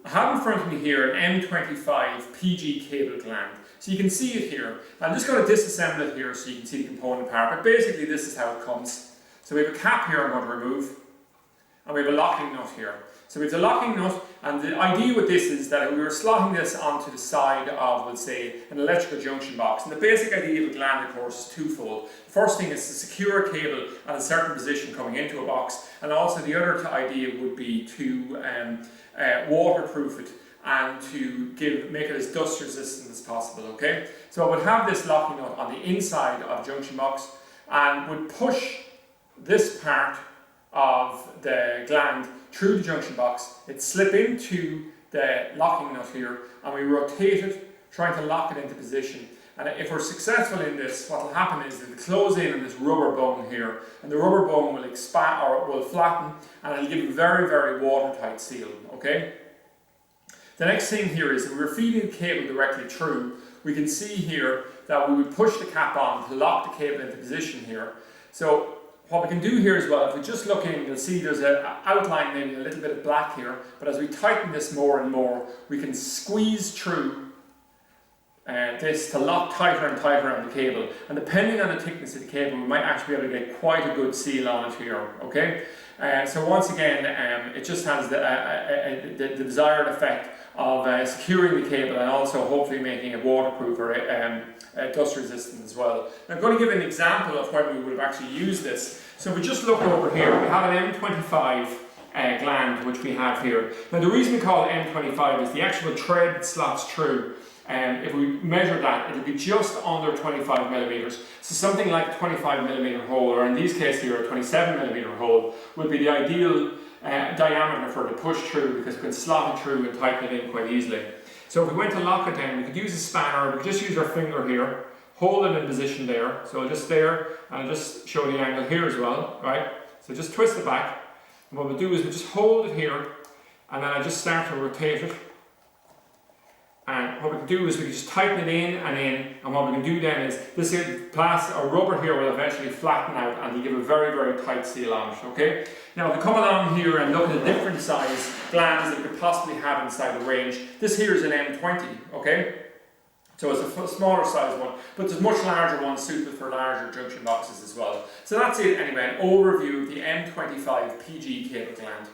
I have in front of me here an M25 PG cable gland. So you can see it here. I'm just going to disassemble it here so you can see the component part, but basically this is how it comes. So we have a cap here I'm going to remove, and we have a locking nut here. So we have the locking nut, and the idea with this is that we were slotting this onto the side of, let's say, an electrical junction box. And the basic idea of a gland, of course, is twofold. First thing is to secure a cable at a certain position coming into a box, and also the other idea would be to waterproof it and to make it as dust resistant as possible, okay? So I would have this locking nut on the inside of the junction box and would push this part of the gland through the junction box. It'd slip into the locking nut here, and we rotate it, trying to lock it into position. And if we're successful in this, what will happen is it'll close in on this rubber bone here, and the rubber bone will expand or will flatten, and it'll give a very, very watertight seal, okay? The next thing here is if we're feeding the cable directly through, we can see here that we would push the cap on to lock the cable into position here. So what we can do here as well, if we just look in, you'll see there's an outline, maybe a little bit of black here, but as we tighten this more and more, we can squeeze through this to lock tighter and tighter on the cable. And depending on the thickness of the cable, we might actually be able to get quite a good seal on it here, okay? So once again, it just has the desired effect of securing the cable and also hopefully making it waterproof or dust resistant as well. Now, I'm going to give an example of when we would have actually used this. So if we just look over here, we have an M25 gland which we have here. Now the reason we call it M25 is the actual thread that slots through. If we measure that, it'll be just under 25 millimeters. So something like a 25 millimeter hole, or in these cases here, a 27 millimeter hole, would be the ideal diameter for it to push through, because we can slot it through and tighten it in quite easily. So if we went to lock it down, we could use a spanner, we could just use our finger here, hold it in position there. So I'll just there, and I'll just show the angle here as well, right? So just twist it back. And what we'll do is we'll just hold it here, and then I just start to rotate it. And what we can do is we can just tighten it in, and what we can do then is this here plastic or rubber here will eventually flatten out and you give a very, very tight seal on it, okay? Now if we come along here and look at the different size glands that we could possibly have inside the range, this here is an M20, okay? So it's a smaller size one, but there's much larger ones suitable for larger junction boxes as well. So that's it anyway, an overview of the M25 PG cable gland.